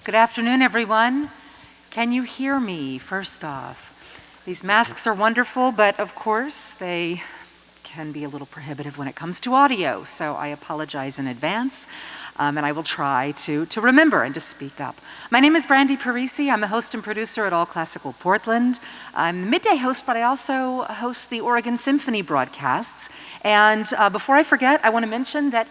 Good afternoon, everyone. Can you hear me, first off? These masks are wonderful, but of course, they can be a little prohibitive when it comes to audio, so I apologize in advance, and I will try to remember and to speak up. My name is Brandi Parisi. I'm the host and producer at All Classical Portland. I'm the midday host, but I also host the Oregon Symphony broadcasts. And before I forget, I want to mention that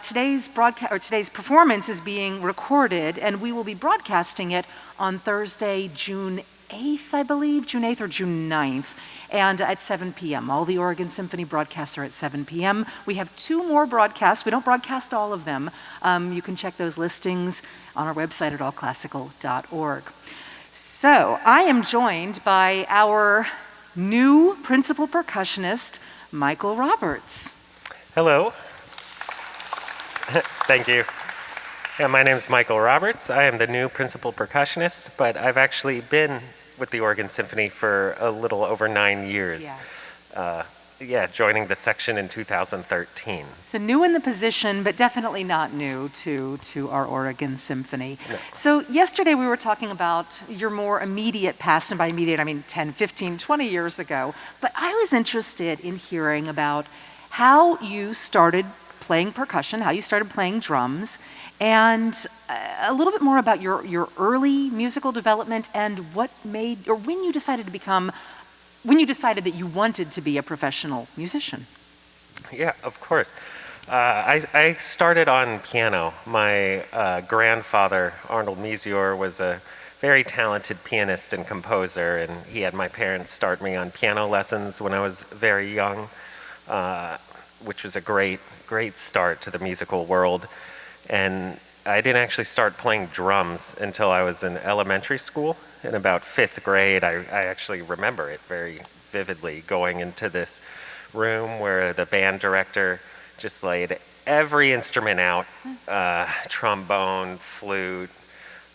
today's performance is being recorded, and we will be broadcasting it on Thursday, June 8th, I believe, June 8th or June 9th, and at 7 p.m. All the Oregon Symphony broadcasts are at 7 p.m. We have 2 more broadcasts. We don't broadcast all of them. You can check those listings on our website at allclassical.org. So I am joined by our new principal percussionist, Michael Roberts. Hello. Thank you. Yeah, my name is Michael Roberts. I am the new principal percussionist, but I've actually been with the Oregon Symphony for a little over 9 years. Joining the section in 2013. So new in the position, but definitely not new to our Oregon Symphony. No. So yesterday we were talking about your more immediate past, and by immediate I mean 10, 15, 20 years ago, but I was interested in hearing about how you started playing percussion, how you started playing drums, and a little bit more about your early musical development and what made, or when you decided that you wanted to be a professional musician. Yeah, of course. I started on piano. My grandfather, Arnold Mesior, was a very talented pianist and composer, and he had my parents start me on piano lessons when I was very young, which was a great start to the musical world. And I didn't actually start playing drums until I was in elementary school. In about 5th grade, I actually remember it very vividly, going into this room where the band director just laid every instrument out, trombone, flute,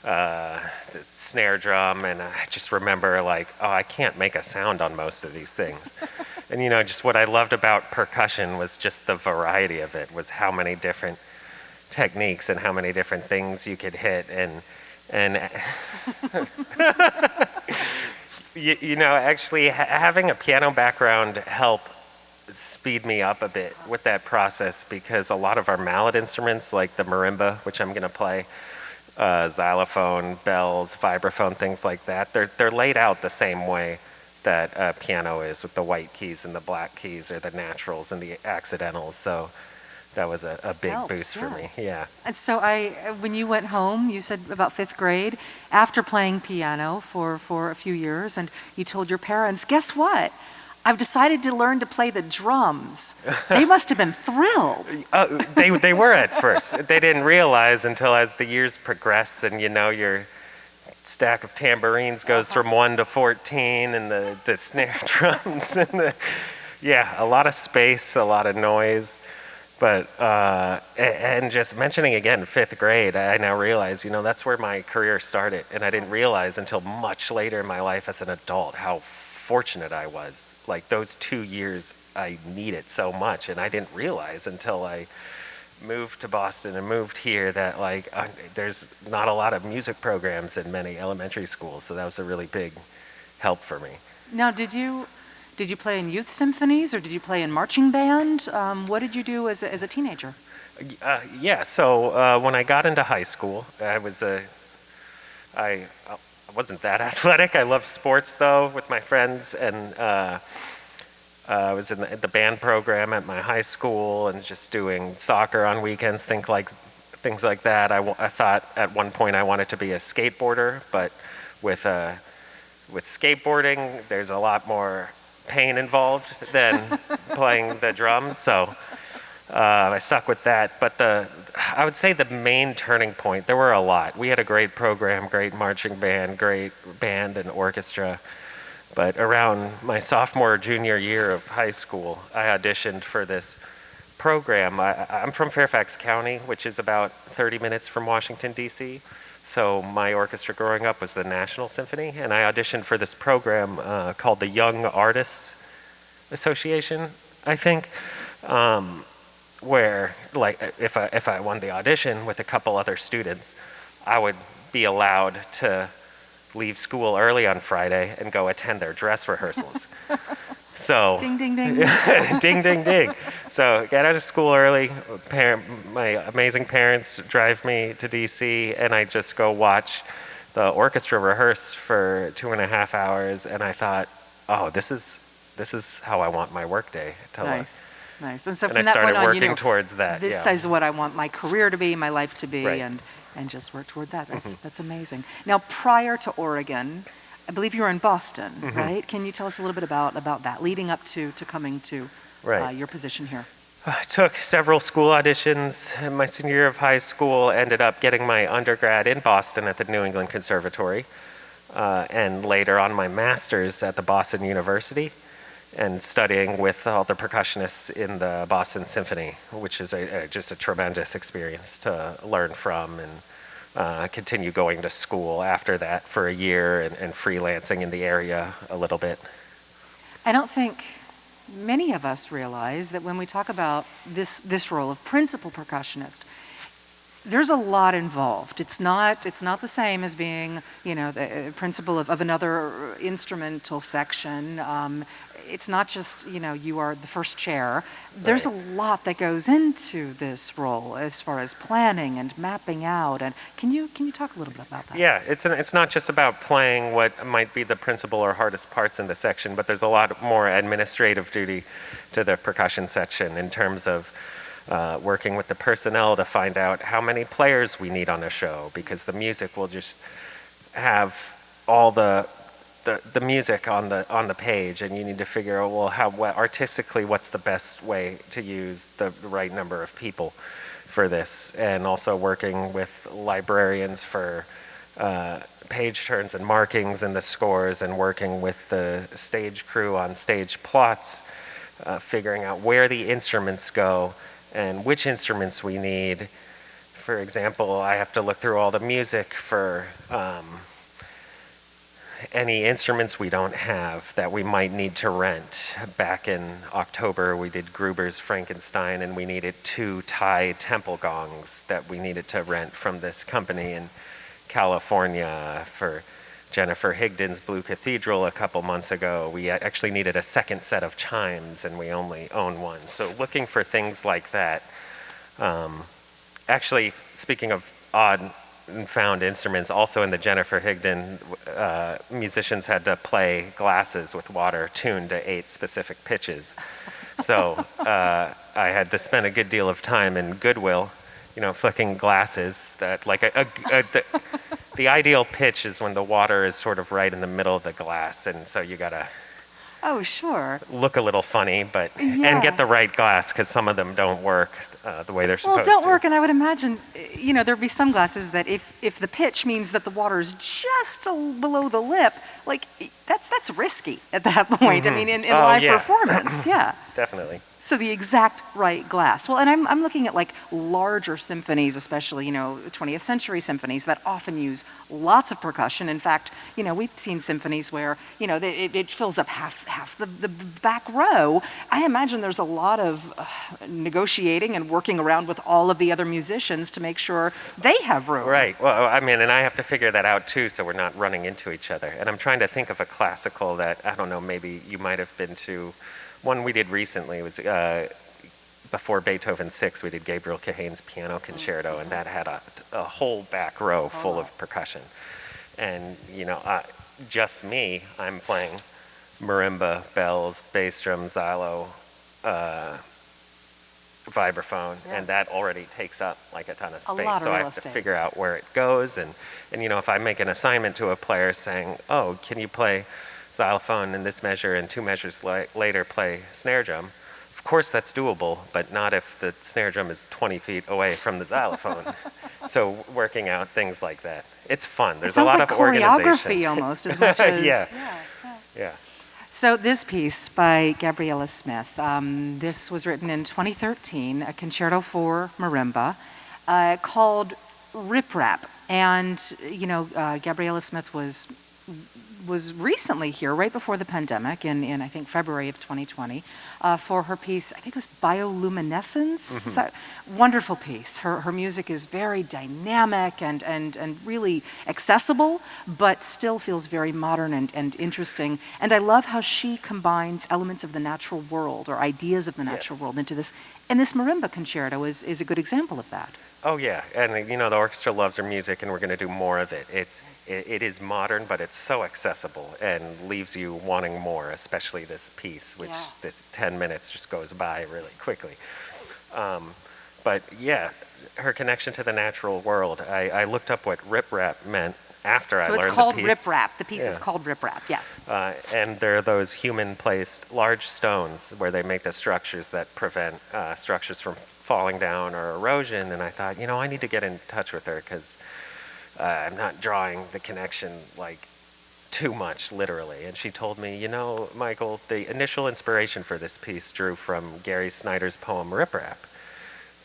the snare drum, and I just remember like, oh, I can't make a sound on most of these things. And just what I loved about percussion was just the variety of it, was how many different techniques and how many different things you could hit, and actually having a piano background helped speed me up a bit with that process, because a lot of our mallet instruments, like the marimba, which I'm going to play, xylophone, bells, vibraphone, things like that, they're laid out the same way that piano is, with the white keys and the black keys, or the naturals and the accidentals. So that was a big boost for me. Yeah. And so when you went home, you said about 5th grade, after playing piano for a few years, and you told your parents, guess what? I've decided to learn to play the drums. They must have been thrilled. They were at first. They didn't realize until as the years progress, and your stack of tambourines goes from 1 to 14, and the snare drums, and a lot of space, a lot of noise. But, and just mentioning again, 5th grade, I now realize, that's where my career started. And I didn't realize until much later in my life as an adult how fortunate I was. Like, those 2 years I needed so much. And I didn't realize until I moved to Boston and moved here that, like, there's not a lot of music programs in many elementary schools. So that was a really big help for me. Now, did you play in youth symphonies, or did you play in marching band? What did you do as a teenager? So when I got into high school, I wasn't that athletic. I loved sports, though, with my friends, and I was in the band program at my high school and just doing soccer on weekends, things like that. I thought at one point I wanted to be a skateboarder, but with skateboarding, there's a lot more pain involved than playing the drums, so I stuck with that. But I would say the main turning point, there were a lot. We had a great program, great marching band, great band and orchestra. But around my sophomore or junior year of high school, I auditioned for this program. I'm from Fairfax County, which is about 30 minutes from Washington, D.C., so my orchestra growing up was the National Symphony, and I auditioned for this program called the Young Artists Association, I think, where, like, if I won the audition with a couple other students, I would be allowed to leave school early on Friday and go attend their dress rehearsals. So Ding, ding, ding. ding, ding, ding. So get out of school early. My amazing parents drive me to DC, and I just go watch the orchestra rehearse for 2.5 hours. And I thought, oh, this is how I want my workday to look. Nice. And so And from I that started point on, working towards that. this yeah. is what I want my career to be, my life to be, Right. and just work toward that. That's amazing. Now, prior to Oregon, I believe you were in Boston, right? Can you tell us a little bit about that, leading up to coming to Right. your position here? I took several school auditions. In my senior year of high school, ended up getting my undergrad in Boston at the New England Conservatory, and later on my master's at the Boston University, and studying with all the percussionists in the Boston Symphony, which is just a tremendous experience to learn from, and continue going to school after that for a year and freelancing in the area a little bit. I don't think many of us realize that when we talk about this role of principal percussionist, there's a lot involved. It's not the same as being, the principal of another instrumental section. It's not just, you are the first chair. There's a lot that goes into this role as far as planning and mapping out. And can you talk a little bit about that? Yeah, it's not just about playing what might be the principal or hardest parts in the section, but there's a lot more administrative duty to the percussion section in terms of working with the personnel to find out how many players we need on a show, because the music will just have all the music on the page, and you need to figure out, well, artistically, what's the best way to use the right number of people for this, and also working with librarians for page turns and markings and the scores, and working with the stage crew on stage plots, figuring out where the instruments go and which instruments we need. For example, I have to look through all the music for any instruments we don't have that we might need to rent. Back in October, we did Gruber's Frankenstein, and we needed 2 Thai temple gongs that we needed to rent from this company in California. For Jennifer Higdon's Blue Cathedral a couple months ago, we actually needed a second set of chimes, and we only own one. So looking for things like that. Actually, speaking of odd and found instruments, also in the Jennifer Higdon, musicians had to play glasses with water tuned to 8 specific pitches. So I had to spend a good deal of time in Goodwill, flicking glasses that, like, the ideal pitch is when the water is sort of right in the middle of the glass, and so you gotta Oh, sure. look a little funny, but Yeah. and get the right glass, because some of them don't work the way they're supposed Well, to. don't work, and I would imagine, there'd be some glasses that if the pitch means that the water is just below the lip, like, that's risky at that point. I mean, in Oh, live yeah. performance, yeah. Definitely. So the exact right glass. Well, and I'm looking at like larger symphonies, especially, 20th century symphonies that often use lots of percussion. In fact, we've seen symphonies where, it fills up half the back row. I imagine there's a lot of negotiating and working around with all of the other musicians to make sure they have room. Right. Well, I mean, and I have to figure that out too, so we're not running into each other. And I'm trying to think of a classical that, I don't know, maybe you might have been to. One we did recently was before Beethoven 6, we did Gabriel Kahane's Piano Concerto, and that had a whole back row full of percussion. And, just me, I'm playing marimba, bells, bass drum, xylo, vibraphone, and that already takes up like a ton of space. lot of So I real have to estate. figure out where it goes, and if I make an assignment to a player saying, oh, can you play xylophone in this measure, and 2 measures later play snare drum, of course that's doable, but not if the snare drum is 20 feet away from the xylophone. So working out things like that. It's fun. There's a lot like of organization. choreography almost as much as... Yeah. So this piece by Gabriela Smith, this was written in 2013, a concerto for marimba, called Rip Rap. And, Gabriela Smith was was recently here, right before the pandemic, in I think February of 2020, for her piece. I think it was Bioluminescence. Is that wonderful piece? Her music is very dynamic and really accessible, but still feels very modern and interesting. And I love how she combines elements of the natural world or ideas of the natural world into this. And this marimba concerto is a good example of that. Oh yeah, and the orchestra loves her music, and we're going to do more of it. It is modern, but it's so accessible and leaves you wanting more, especially this piece, which this 10 minutes just goes by really quickly. But yeah, her connection to the natural world. I looked up what riprap meant after I learned the piece. So it's called riprap. The piece is called riprap, yeah. And there are those human-placed large stones where they make the structures that prevent structures from falling down or erosion. And I thought, I need to get in touch with her because I'm not drawing the connection like too much literally. And she told me, Michael, the initial inspiration for this piece drew from Gary Snyder's poem Riprap.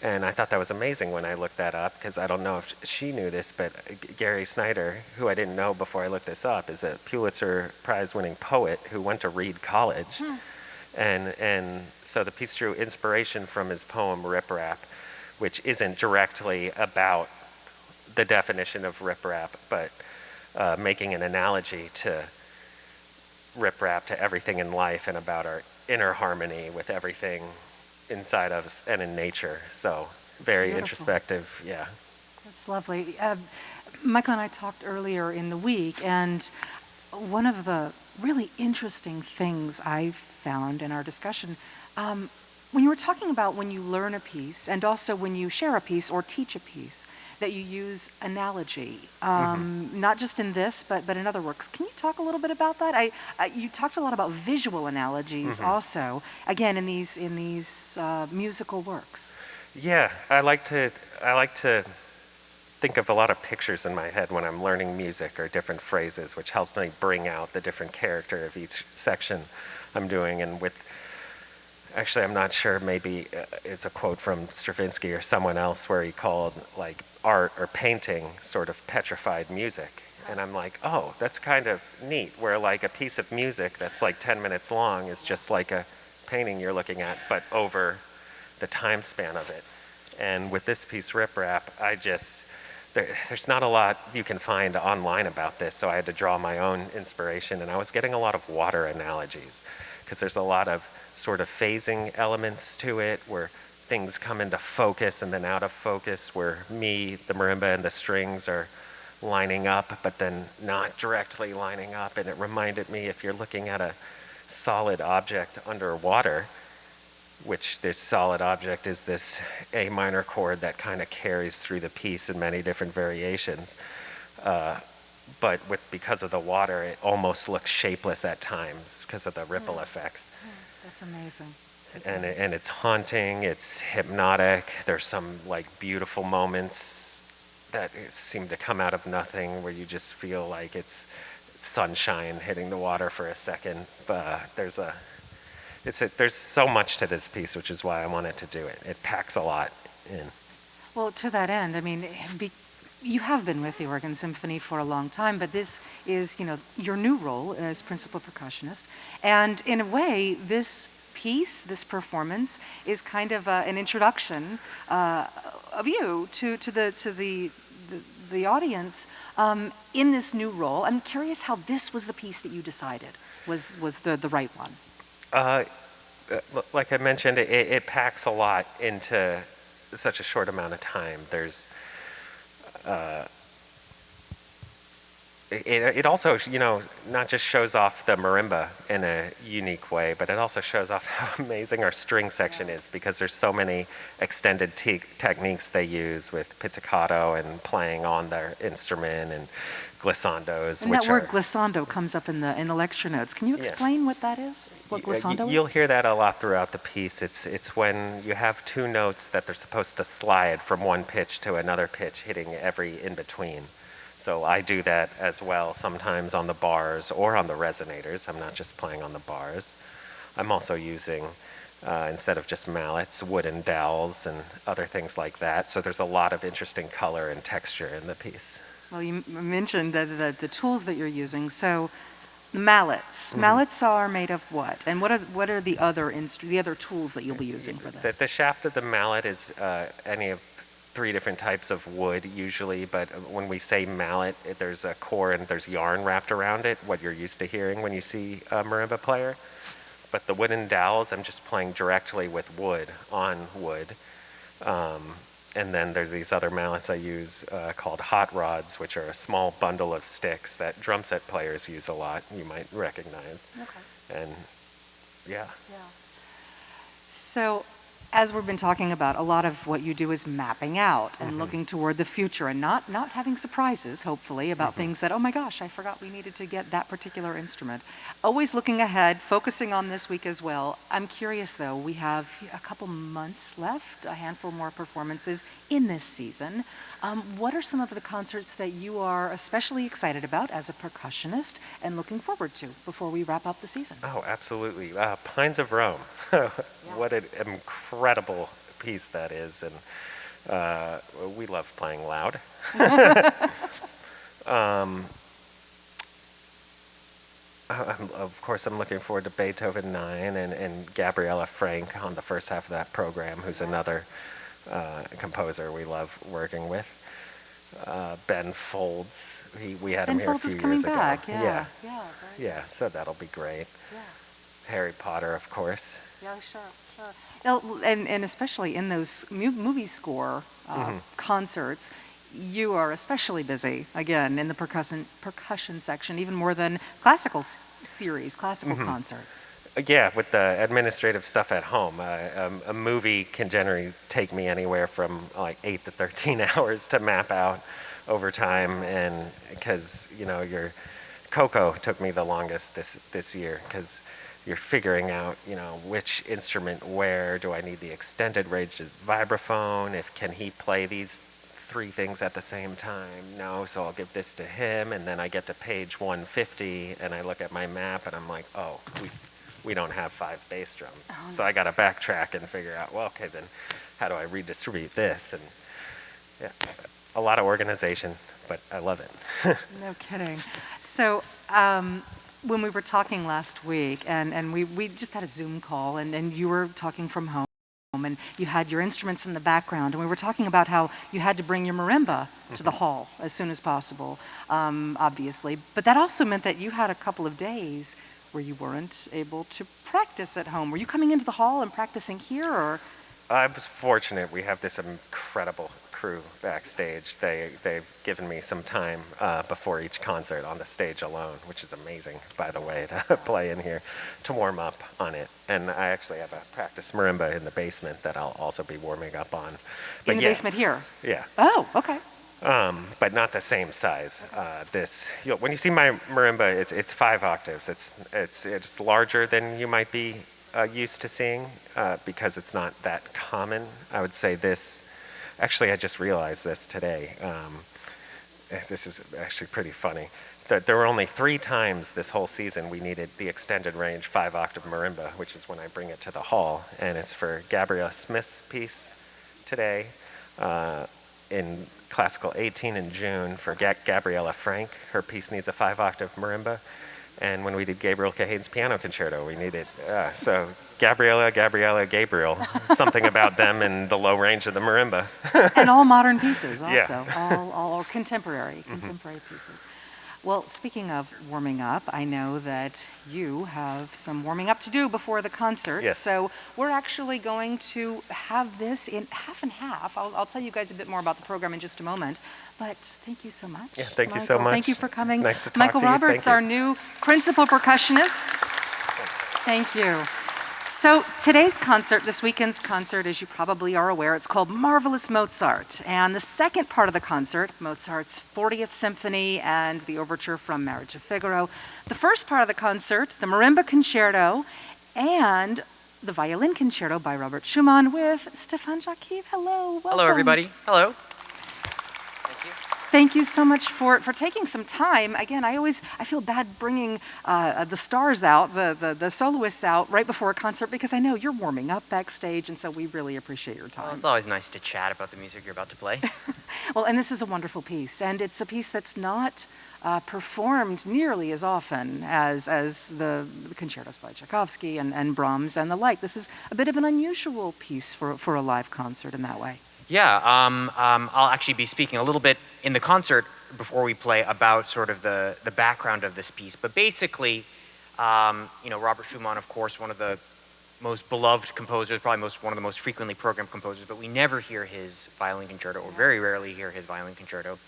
And I thought that was amazing when I looked that up, because I don't know if she knew this, but Gary Snyder, who I didn't know before I looked this up, is a Pulitzer Prize-winning poet who went to Reed College. And so the piece drew inspiration from his poem Riprap, which isn't directly about the definition of riprap, but making an analogy to riprap, to everything in life, and about our inner harmony with everything inside of us and in nature. So very introspective, yeah. That's lovely. Michael and I talked earlier in the week, and one of the really interesting things I found in our discussion, when you were talking about when you learn a piece and also when you share a piece or teach a piece, that you use analogy, not just in this, but in other works. Can you talk a little bit about that? You talked a lot about visual analogies also, again, in these musical works. Yeah, I like to think of a lot of pictures in my head when I'm learning music, or different phrases, which helps me bring out the different character of each section I'm doing. And actually, I'm not sure, maybe it's a quote from Stravinsky or someone else, where he called like art or painting sort of petrified music. And I'm like, oh, that's kind of neat, where like a piece of music that's like 10 minutes long is just like a painting you're looking at, but over the time span of it. And with this piece, Riprap, there's not a lot you can find online about this, so I had to draw my own inspiration. And I was getting a lot of water analogies, because there's a lot of sort of phasing elements to it, where things come into focus and then out of focus, where the marimba and the strings are lining up, but then not directly lining up. And it reminded me, if you're looking at a solid object underwater, which this solid object is this A minor chord that kind of carries through the piece in many different variations. But because of the water, it almost looks shapeless at times because of the ripple effects. That's amazing. And it's haunting, it's hypnotic. There's some like beautiful moments that seem to come out of nothing, where you just feel like it's sunshine hitting the water for a second. But there's so much to this piece, which is why I wanted to do it. It packs a lot in. Well, to that end, I mean, you have been with the Oregon Symphony for a long time, but this is, your new role as principal percussionist. And in a way, this piece, this performance, is kind of an introduction of you to the audience in this new role. I'm curious how this was the piece that you decided was the right one. Like I mentioned, it packs a lot into such a short amount of time. It also, not just shows off the marimba in a unique way, but it also shows off how amazing our string section is, because there's so many extended techniques they use with pizzicato and playing on their instrument, and glissandos. And that word glissando comes up in the lecture notes. Can you explain what that is? What glissando is? You'll hear that a lot throughout the piece. It's when you have two notes that they're supposed to slide from one pitch to another pitch, hitting every in-between. So I do that as well, sometimes on the bars or on the resonators. I'm not just playing on the bars. I'm also using, instead of just mallets, wooden dowels and other things like that. So there's a lot of interesting color and texture in the piece. Well, you mentioned the tools that you're using. So The mallets. Mallets are made of what? And what are the other tools that you'll be using for this? The shaft of the mallet is any of 3 different types of wood usually, but when we say mallet, there's a core and there's yarn wrapped around it, what you're used to hearing when you see a marimba player. But the wooden dowels, I'm just playing directly with wood, on wood. And then there are these other mallets I use called hot rods, which are a small bundle of sticks that drum set players use a lot, you might recognize. Okay. And yeah. Yeah. So, as we've been talking about, a lot of what you do is mapping out and looking toward the future and not having surprises, hopefully, about things that, oh my gosh, I forgot we needed to get that particular instrument. Always looking ahead, focusing on this week as well. I'm curious, though, we have a couple months left, a handful more performances in this season. What are some of the concerts that you are especially excited about as a percussionist and looking forward to before we wrap up the season? Oh, absolutely. Pines of Rome. What an incredible piece that is. And we love playing loud. Of course, I'm looking forward to Beethoven 9 and Gabriella Frank on the first half of that program, who's another composer we love working with. Ben Folds, we had him here a few years ago. Back. Yeah. Yeah, so that'll be great. Yeah. Harry Potter, of course. Yeah, sure. And especially in those movie score concerts, you are especially busy, again, in the percussion section, even more than classical concerts. Yeah, with the administrative stuff at home, a movie can generally take me anywhere from like 8 to 13 hours to map out over time, and because your Coco took me the longest this year because you're figuring out which instrument where do I need the extended range vibraphone, can he play these 3 things at the same time? No, so I'll give this to him, and then I get to page 150 and I look at my map and I'm like, oh, we don't have 5 bass drums. Oh, so I got to backtrack and figure out, well, okay, then how do I redistribute this? And yeah, a lot of organization, but I love it. No kidding. So when we were talking last week, and we just had a Zoom call, and you were talking from home, and you had your instruments in the background, and we were talking about how you had to bring your marimba to the hall as soon as possible, obviously. But that also meant that you had a couple of days where you weren't able to practice at home. Were you coming into the hall and practicing here, or? I was fortunate. We have this incredible crew backstage. They've given me some time before each concert on the stage alone, which is amazing, by the way, to play in here, to warm up on it. And I actually have a practice marimba in the basement that I'll also be warming up on. But in the basement here? Yeah. Oh, okay. But not the same size. When you see my marimba, it's 5 octaves. It's larger than you might be used to seeing because it's not that common. I would say this. Actually, I just realized this today. This is actually pretty funny. There were only 3 times this whole season we needed the extended range 5-octave marimba, which is when I bring it to the hall, and it's for Gabriella Smith's piece today. In Classical 18 in June for Gabriella Frank. Her piece needs a 5-octave marimba. And when we did Gabriel Cahane's piano concerto, we needed, so Gabriella, Gabriel, something about them and the low range of the marimba. And all modern pieces also, Yeah. all contemporary pieces. Well, speaking of warming up, I know that you have some warming up to do before the concert. Yes. So we're actually going to have this in half and half. I'll tell you guys a bit more about the program in just a moment. But thank you so much. Yeah, thank Michael. you so much. Thank you for coming. Nice to talk Michael to you. Roberts, Thank you. our new principal percussionist. Thank you. So today's concert, this weekend's concert, as you probably are aware, it's called Marvelous Mozart. And the second part of the concert, Mozart's 40th Symphony and the overture from Marriage of Figaro. The first part of the concert, the Marimba Concerto and the Violin Concerto by Robert Schumann with Stefan Jackiw. Hello, welcome. Hello, everybody. Hello. Thank you. Thank you so much for taking some time. Again, I feel bad bringing the stars out, the soloists out right before a concert because I know you're warming up backstage, and so we really appreciate your time. Well, it's always nice to chat about the music you're about to play. Well, and this is a wonderful piece, and it's a piece that's not performed nearly as often as the concertos by Tchaikovsky and Brahms and the like. This is a bit of an unusual piece for a live concert in that way. Yeah, I'll actually be speaking a little bit in the concert before we play about sort of the background of this piece. But basically, Robert Schumann, of course, one of the most beloved composers, probably one of the most frequently programmed composers, but we never hear his violin concerto, or very rarely hear his violin concerto.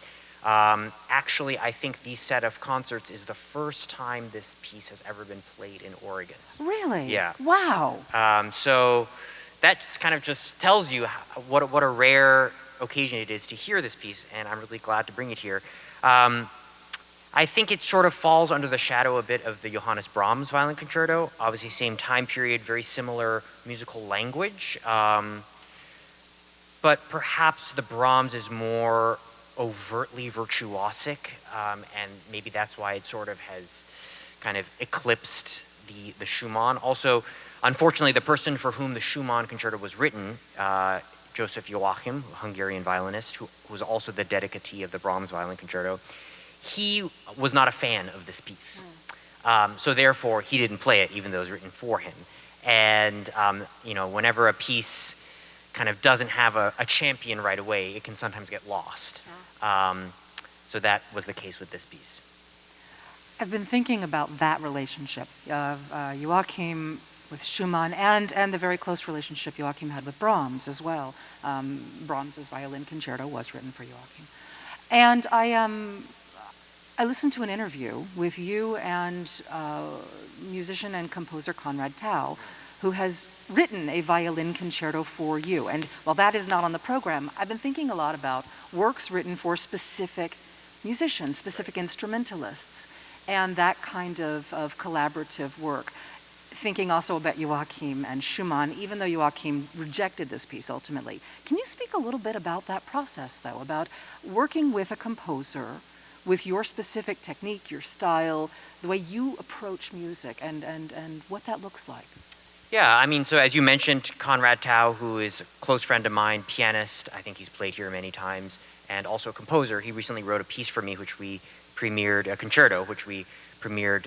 Actually, I think the set of concerts is the first time this piece has ever been played in Oregon. Really? Yeah. Wow. So that kind of just tells you what a rare occasion it is to hear this piece, and I'm really glad to bring it here. I think it sort of falls under the shadow a bit of the Johannes Brahms violin concerto. Obviously, same time period, very similar musical language, but perhaps the Brahms is more overtly virtuosic, and maybe that's why it sort of has kind of eclipsed the Schumann. Also, unfortunately, the person for whom the Schumann concerto was written, Joseph Joachim, a Hungarian violinist, who was also the dedicatee of the Brahms violin concerto, he was not a fan of this piece. So therefore, he didn't play it, even though it was written for him. And, whenever a piece kind of doesn't have a champion right away, it can sometimes get lost. So that was the case with this piece. I've been thinking about that relationship of Joachim with Schumann and the very close relationship Joachim had with Brahms as well. Brahms's violin concerto was written for Joachim. And I listened to an interview with you and musician and composer Konrad Tau, who has written a violin concerto for you. And while that is not on the program, I've been thinking a lot about works written for specific musicians, specific instrumentalists, and that kind of collaborative work. Thinking also about Joachim and Schumann, even though Joachim rejected this piece ultimately. Can you speak a little bit about that process, though, about working with a composer with your specific technique, your style, the way you approach music, and what that looks like? Yeah, I mean, so as you mentioned, Konrad Tau, who is a close friend of mine, pianist, I think he's played here many times, and also a composer. He recently wrote a piece for me, which we premiered, a concerto, which we premiered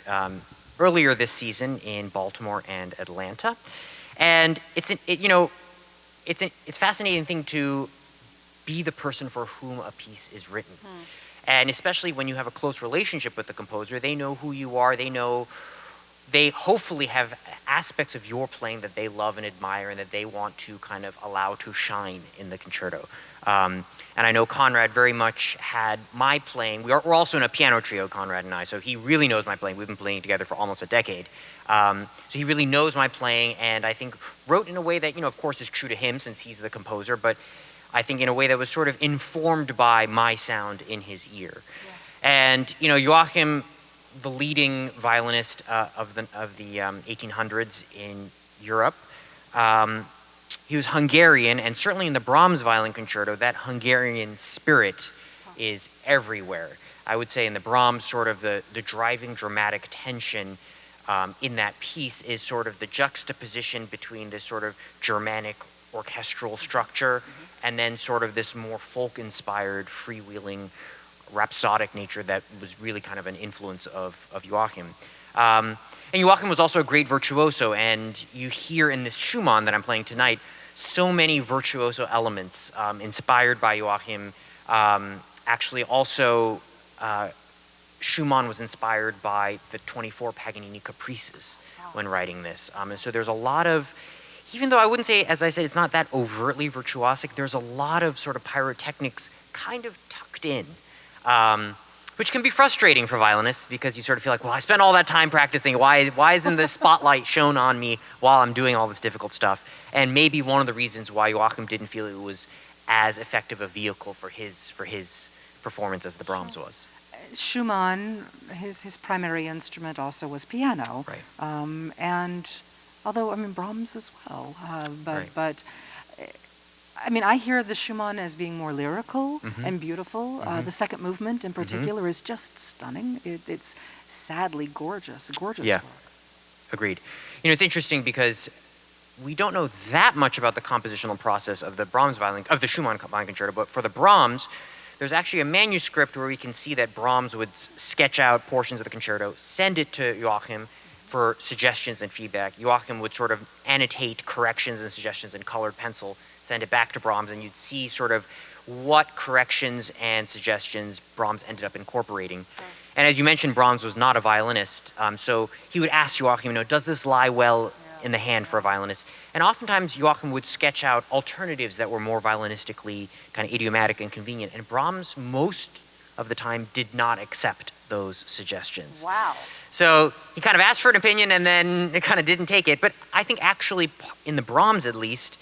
earlier this season in Baltimore and Atlanta. And it's a fascinating thing to be the person for whom a piece is written. And especially when you have a close relationship with the composer, they know who you are, they hopefully have aspects of your playing that they love and admire and that they want to kind of allow to shine in the concerto. And I know Konrad very much had my playing. We're also in a piano trio, Konrad and I, so he really knows my playing. We've been playing together for almost a decade. So he really knows my playing, and I think wrote in a way that, of course is true to him since he's the composer, but I think in a way that was sort of informed by my sound in his ear. Yeah. And, Joachim, the leading violinist of the 1800s in Europe, he was Hungarian, and certainly in the Brahms violin concerto, that Hungarian spirit is everywhere. I would say in the Brahms, sort of the driving dramatic tension in that piece is sort of the juxtaposition between this sort of Germanic orchestral structure and then sort of this more folk-inspired, freewheeling, rhapsodic nature that was really kind of an influence of Joachim. And Joachim was also a great virtuoso, and you hear in this Schumann that I'm playing tonight so many virtuoso elements inspired by Joachim. Actually, also, Schumann was inspired by the 24 Paganini caprices when writing this. And so there's a lot of, even though I wouldn't say, as I said, it's not that overtly virtuosic, there's a lot of sort of pyrotechnics kind of tucked in, which can be frustrating for violinists because you sort of feel like, well, I spent all that time practicing. Why isn't the spotlight shown on me while I'm doing all this difficult stuff? And maybe one of the reasons why Joachim didn't feel it was as effective a vehicle for his performance as the Brahms was. Schumann, his primary instrument also was piano. Right. And although, Brahms as well. But I mean, I hear the Schumann as being more lyrical and beautiful. The second movement in particular is just stunning. It's sadly gorgeous, a gorgeous Yeah. work. Agreed. You know, it's interesting because we don't know that much about the compositional process of the Schumann Violin Concerto, but for the Brahms, there's actually a manuscript where we can see that Brahms would sketch out portions of the concerto, send it to Joachim for suggestions and feedback. Joachim would sort of annotate corrections and suggestions in colored pencil, send it back to Brahms, and you'd see sort of what corrections and suggestions Brahms ended up incorporating. And as you mentioned, Brahms was not a violinist, so he would ask Joachim, does this lie well in the hand for a violinist? And oftentimes Joachim would sketch out alternatives that were more violinistically kind of idiomatic and convenient, and Brahms most of the time did not accept those suggestions. Wow. So he kind of asked for an opinion and then it kind of didn't take it. But I think actually, in the Brahms at least,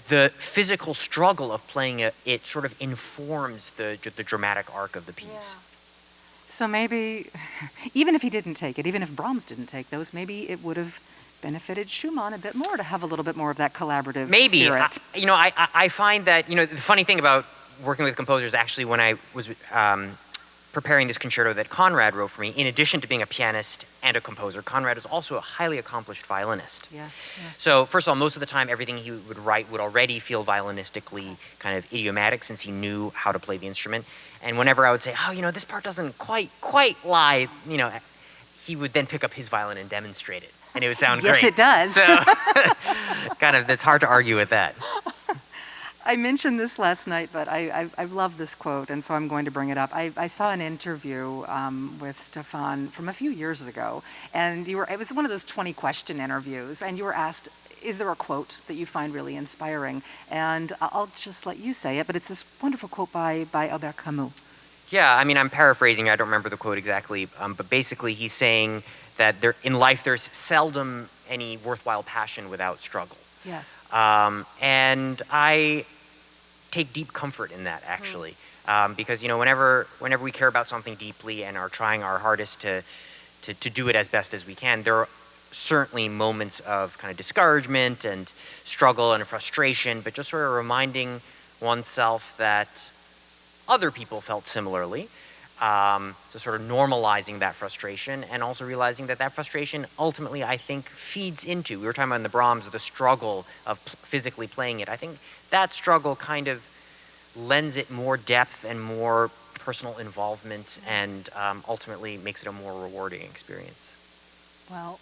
the physical struggle of playing it sort of informs the dramatic arc of the piece. Yeah. So maybe, even if he didn't take it, even if Brahms didn't take those, maybe it would have benefited Schumann a bit more to have a little bit more of that collaborative spirit. I find that, the funny thing about working with composers, actually, when I was preparing this concerto that Conrad wrote for me, in addition to being a pianist and a composer, Conrad is also a highly accomplished violinist. Yes. So first of all, most of the time, everything he would write would already feel violinistically kind of idiomatic since he knew how to play the instrument. And whenever I would say, this part doesn't quite lie, he would then pick up his violin and demonstrate it. And it would sound great. Yes, it does. So it's hard to argue with that. I mentioned this last night, but I love this quote, and so I'm going to bring it up. I saw an interview with Stefan from a few years ago, and it was one of those 20-question interviews, and you were asked, is there a quote that you find really inspiring? And I'll just let you say it, but it's this wonderful quote by Albert Camus. Yeah, I'm paraphrasing. I don't remember the quote exactly, but basically he's saying that in life there's seldom any worthwhile passion without struggle. Yes. And I take deep comfort in that, actually, because whenever we care about something deeply and are trying our hardest to do it as best as we can, there are certainly moments of kind of discouragement and struggle and frustration, but just sort of reminding oneself that other people felt similarly, so sort of normalizing that frustration, and also realizing that frustration ultimately, I think, feeds into, we were talking about in the Brahms, the struggle of physically playing it. I think that struggle kind of lends it more depth and more personal involvement, and ultimately makes it a more rewarding experience. Well,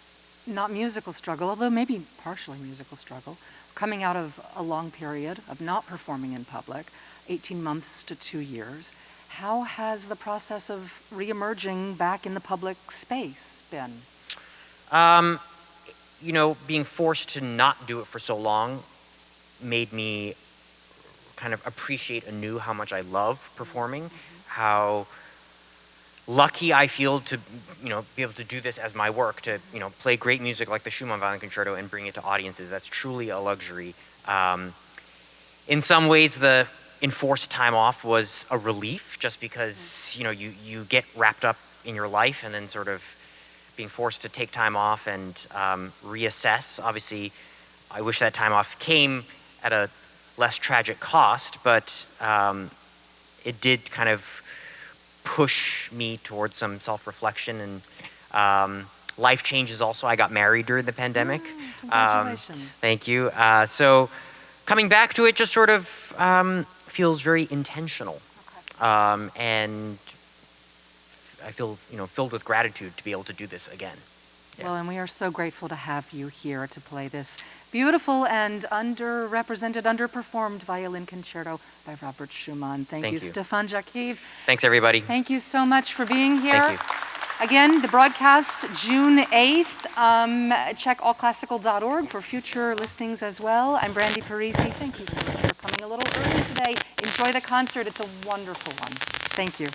not musical struggle, although maybe partially musical struggle, coming out of a long period of not performing in public, 18 months to 2 years. How has the process of reemerging back in the public space been? Being forced to not do it for so long made me kind of appreciate anew how much I love performing, how lucky I feel to, be able to do this as my work, to, play great music like the Schumann Violin Concerto and bring it to audiences. That's truly a luxury. In some ways, the enforced time off was a relief, just because, you get wrapped up in your life, and then sort of being forced to take time off and reassess. Obviously, I wish that time off came at a less tragic cost, but it did kind of push me towards some self-reflection and life changes also. I got married during the pandemic. Congratulations. Thank you. So coming back to it just sort of feels very intentional. And I feel, filled with gratitude to be able to do this again. Yeah. Well, and we are so grateful to have you here to play this beautiful and underrepresented, underperformed violin concerto by Robert Schumann. Thank you, Stefan Jackiw. Thanks, everybody. Thank you so much for being here. Thank you. Again, the broadcast June 8th. Check allclassical.org for future listings as well. I'm Brandi Parisi. Thank you so much for coming a little early today. Enjoy the concert. It's a wonderful one. Thank you.